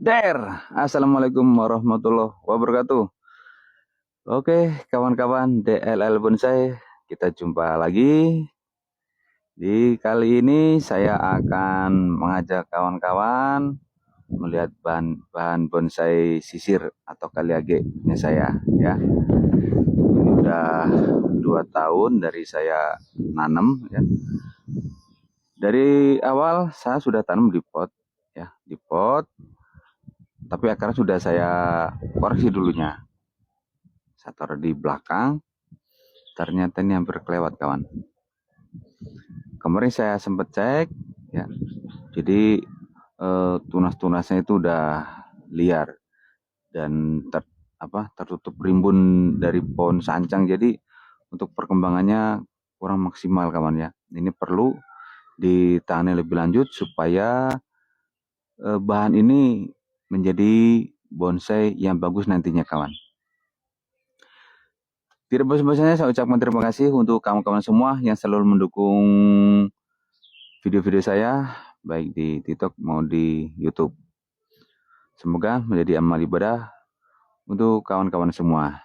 Der, Assalamualaikum warahmatullahi wabarakatuh. Oke, kawan-kawan DLL Bonsai, kita jumpa lagi. Di kali ini saya akan mengajak kawan-kawan melihat bahan bonsai sisir atau kaliage punya saya, ya. Ini udah 2 tahun dari saya nanam, ya. Dari awal saya sudah tanam di pot, ya, di pot. Tapi akarnya sudah saya koreksi dulunya. Saya taruh di belakang. Ternyata ini hampir kelewat, kawan. Kemarin saya sempat cek, ya. Jadi tunas-tunasnya itu udah liar dan tertutup rimbun dari pohon sancang. Jadi untuk perkembangannya kurang maksimal, kawan, ya. Ini perlu ditangani lebih lanjut supaya bahan ini menjadi bonsai yang bagus nantinya, kawan. Tidak bosan-bosannya saya ucapkan terima kasih untuk kawan-kawan semua yang selalu mendukung video-video saya, baik di TikTok maupun di YouTube. Semoga menjadi amal ibadah untuk kawan-kawan semua.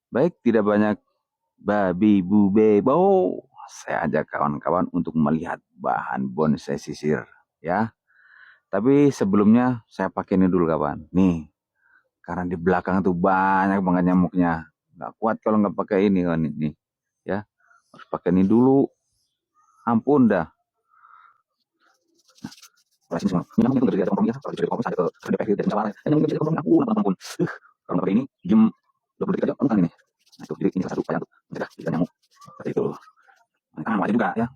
Baik, tidak banyak babi bu bebo. Saya ajak kawan-kawan untuk melihat bahan bonsai sisir, ya. Tapi sebelumnya saya pakai ini dulu, kawan. Nih, karena di belakang tuh banyak banget nyamuknya. Nggak kuat kalau nggak pakai ini, kawan. Ini, ya. Harus pakai ini dulu. Ampun dah. Jelasin semua. Ini namanya kerja kompromi ya. Kalau dicuri kompos ada ke DPR dari Jawa. Dan yang kerja kompromi ampun. Kalau nggak ini jam 20 detik aja kan ini. Nah itu jadi ini salah satu upaya untuk mencegah tidak nyamuk. Seperti itu. Nah, wajib juga ya.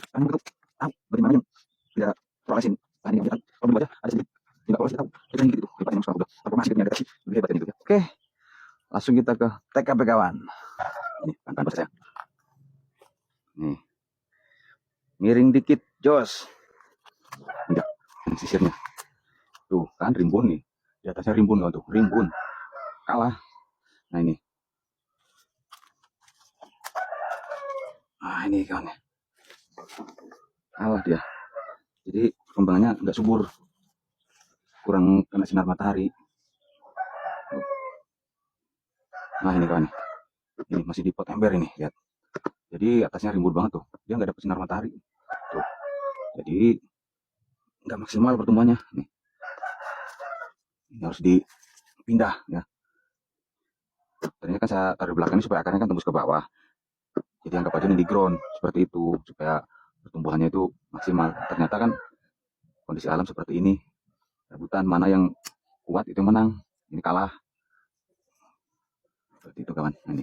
Kan begitu tahu bagaimana yang tidak prolesin bahan yang kita kalau dibaca ada sedikit tidak prolesin tahu kita gitu hebat yang suka udah informasi punya deteksi lebih hebat itu ya. Oke, langsung kita ke TKP, kawan. Ini kan saya. Nih, miring dikit, jos. Enggak, yang sisirnya. Tuh kan rimbun nih. Di atasnya rimbun, kawan, tuh rimbun. Kalah. Nah ini. Nah ini, kawan, ya. Kalah dia. Jadi perkembangannya nggak subur. Kurang kena sinar matahari. Nah ini, kawan. Ini masih di pot ember ini, lihat. Jadi atasnya rimbun banget tuh. Dia nggak dapat sinar matahari. Tuh. Jadi nggak maksimal pertumbuhannya. Nih. Ini harus dipindah ya. Ternyata kan saya taruh di belakang ini supaya akarnya kan tembus ke bawah. Jadi anggap aja ini di ground seperti itu supaya pertumbuhannya itu maksimal. Ternyata kan kondisi alam seperti ini. Rebutan mana yang kuat itu menang. Ini kalah. Seperti itu, kawan. Nah, ini.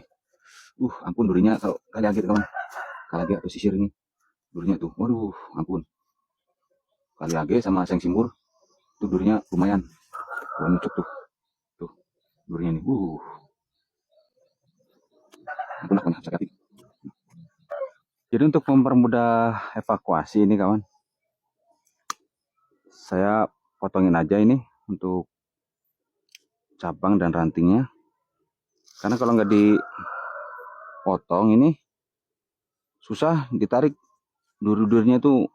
Ampun durinya kalau kali lagi, kawan. Kali lagi atau sisir ini. Durinya tuh. Waduh, ampun. Kali lagi sama seng simbur. Itu durinya lumayan. Luncuk tuh. Tuh, durinya ini. Ampun lah, sakit hati. Jadi untuk mempermudah evakuasi ini, kawan, saya potongin aja ini untuk cabang dan rantingnya. Karena kalau nggak dipotong ini susah ditarik. Duri-durinya itu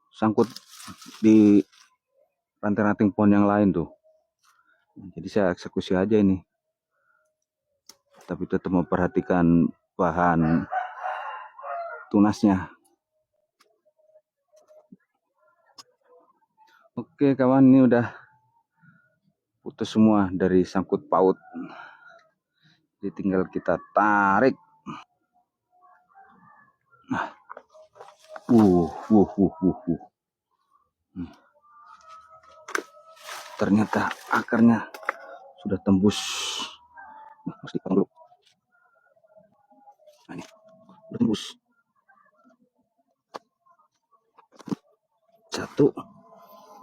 sangkut di ranting-ranting pohon yang lain tuh. Jadi saya eksekusi aja ini. Tapi tetap memperhatikan bahan tunasnya. Oke, kawan, ini udah putus semua dari sangkut paut. Jadi tinggal kita tarik. Nah. Ternyata akarnya sudah tembus. Harus dipotong dulu. Nah, ini udah tembus.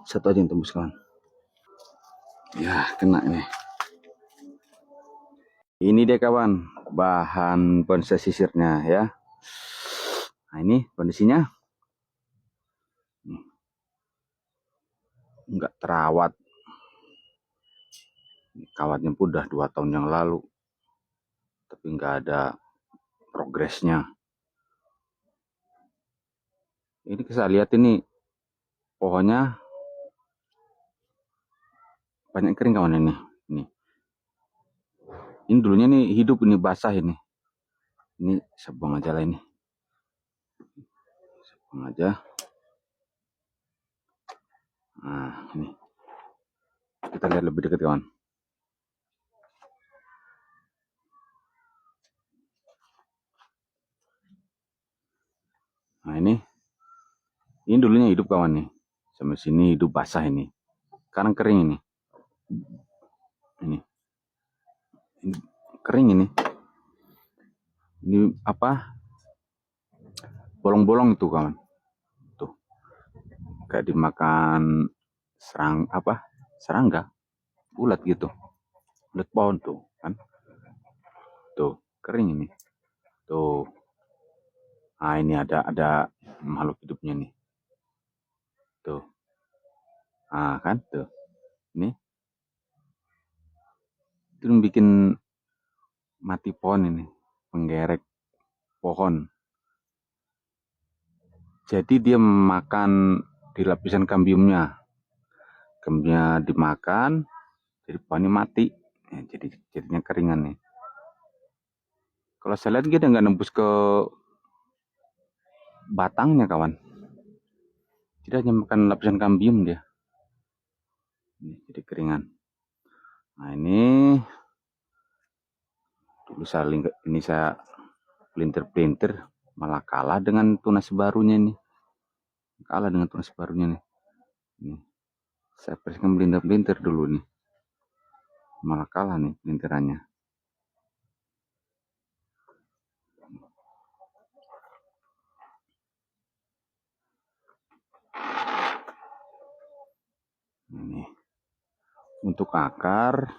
Satu aja yang tembus, kawan. Ya, kena nih. Ini deh, kawan, bahan bonsai sisirnya ya. Nah, ini kondisinya nggak terawat. Kawatnya pun udah 2 tahun yang lalu, tapi nggak ada progresnya. Ini saya lihat ini pohonnya banyak kering kawan ini. Ini dulunya nih hidup, ini basah ini. Ini saya buang aja lah ini. Saya buang aja. Nah, ini. Kita lihat lebih dekat kawan. Nah, ini dulunya hidup kawan nih. Sampai sini hidup basah ini. Sekarang kering ini. Ini kering ini. Ini apa? Bolong-bolong itu kawan. Tuh. Kayak dimakan serangga. Ulat gitu. Ulat pohon tuh kan. Tuh, kering ini. Tuh. Nah, ini ada makhluk hidupnya nih. Tuh. Ah, kan? Tuh. Ini. Itu bikin mati pohon ini. Penggerek pohon. Jadi dia makan di lapisan kambiumnya. Kambiumnya dimakan, jadi pohonnya mati. Ya, jadinya keringan nih. Kalau saya lihat dia nggak nembus ke batangnya kawan. Tidak hanya makan lapisan kambium dia. Ini jadi keringan. Nah ini dulu saya pelintir-pelintir malah kalah dengan tunas barunya nih. Kalah dengan tunas barunya nih. Ini. Saya persiskan pelintir-pelintir dulu nih. Malah kalah nih pelintirannya. Ini. Untuk akar,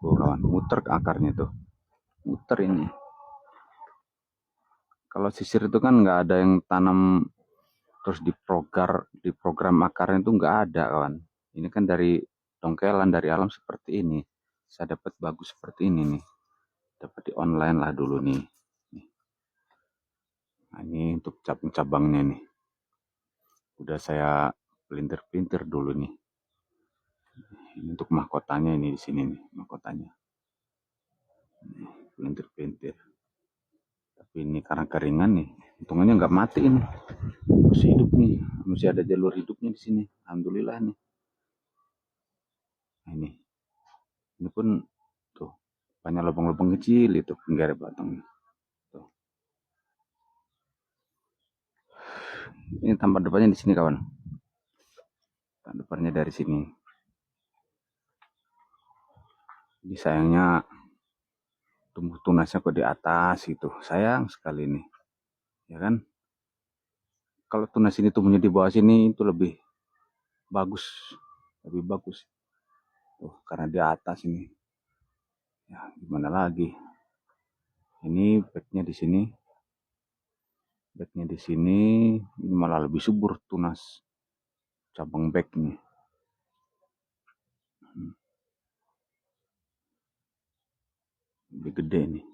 tuh kawan, muter ke akarnya tuh. Muter ini. Kalau sisir itu kan nggak ada yang tanam terus diprogram akarnya itu nggak ada kawan. Ini kan dari dongkelan dari alam seperti ini. Saya dapat bagus seperti ini nih. Dapat di online lah dulu nih. Nah, ini untuk cabang-cabangnya nih. Udah saya pelintir-pelintir dulu nih. Ini untuk mahkotanya ini di sini nih, mahkotanya. Pelintir-pelintir. Tapi ini karena keringan nih, untungnya nggak mati ini. Masih hidup nih, masih ada jalur hidupnya di sini. Alhamdulillah nih. Nah, ini pun tuh banyak lubang-lubang kecil itu penggarap batangnya. Tuh. Ini tampar depannya di sini kawan. Tampar depannya dari sini. Jadi sayangnya tumbuh tunasnya kok di atas itu. Sayang sekali nih. Ya kan? Kalau tunas ini tumbuhnya di bawah sini itu lebih bagus. Lebih bagus. Tuh, karena di atas ini. Ya, gimana lagi? Ini backnya di sini. Backnya di sini. Ini malah lebih subur tunas cabang backnya. Lebih gede nih.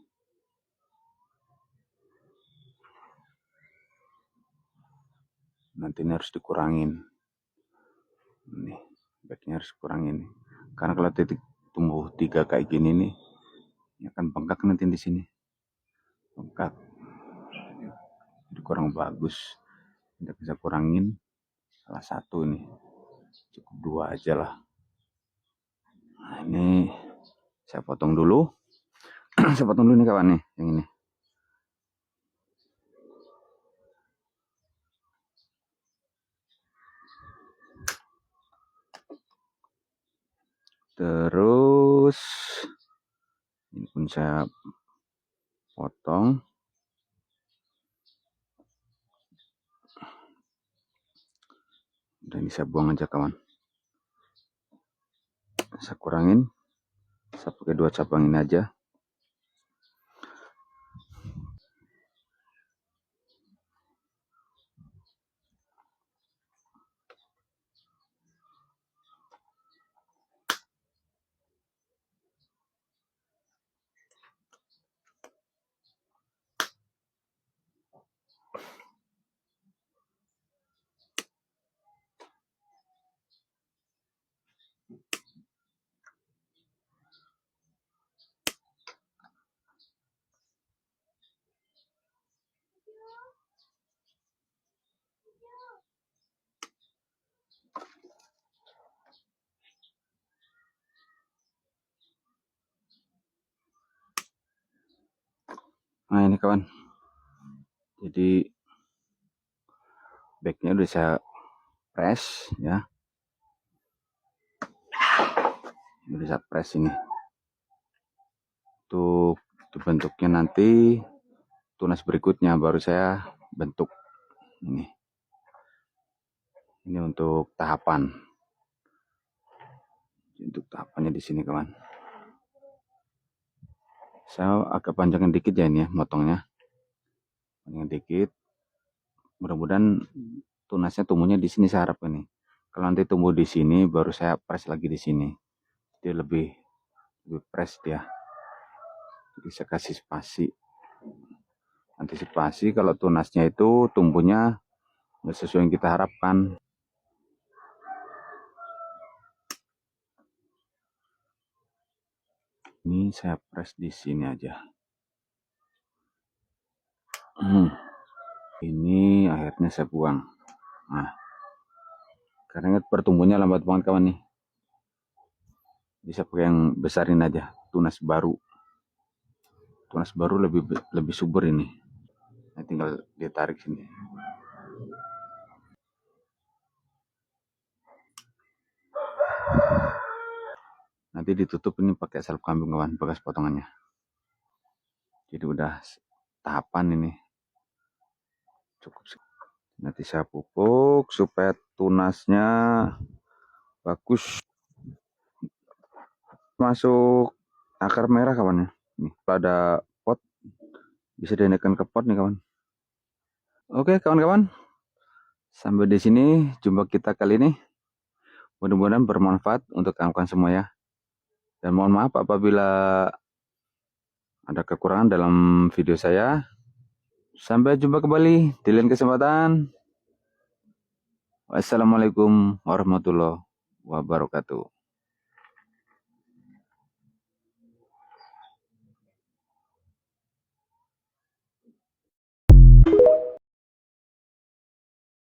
Nanti ini harus dikurangin. Nih, backnya harus kurangin. Karena kalau titik tumbuh 3 kayak gini nih, ya kan bengkak nanti di sini. Bengkak. Jadi kurang bagus. Kita bisa kurangin salah satu nih. Cukup 2 aja lah. Nah, ini saya potong dulu. Saya potong dulu nih kawan nih, yang ini. Terus ini pun saya potong. Dan ini saya buang aja kawan. Saya kurangin. Saya pakai 2 cabang ini aja. Nah ini kawan, jadi backnya udah saya press ya, udah saya press ini untuk dibentuknya nanti tunas berikutnya baru saya bentuk ini untuk tahapannya di sini kawan. Saya agak panjangin dikit ya ini ya, motongnya panjangin dikit, mudah-mudahan tunasnya tumbuhnya di sini saya harap ini. Kalau nanti tumbuh di sini baru saya press lagi di sini, dia lebih press dia. Jadi saya kasih spasi, antisipasi kalau tunasnya itu tumbuhnya nggak sesuai yang kita harapkan. Ini saya press di sini aja. Ini akhirnya saya buang. Nah, karena ingat pertumbuhannya lambat banget kawan nih. Bisa pakai yang besarin aja, tunas baru. Tunas baru lebih subur ini. Nah, tinggal dia tarik sini. Nanti ditutup ini pakai salep kambing kawan, bekas potongannya. Jadi udah tahapan ini. Cukup. Nanti saya pupuk supaya tunasnya bagus. Masuk akar merah kawan ya. Nih, pada pot bisa dinaikkan ke pot nih kawan. Oke kawan-kawan, sampai di sini jumpa kita kali ini. Mudah-mudahan bermanfaat untuk kawan-kawan semua ya. Dan mohon maaf apabila ada kekurangan dalam video saya. Sampai jumpa kembali di lain kesempatan. Wassalamualaikum warahmatullahi wabarakatuh.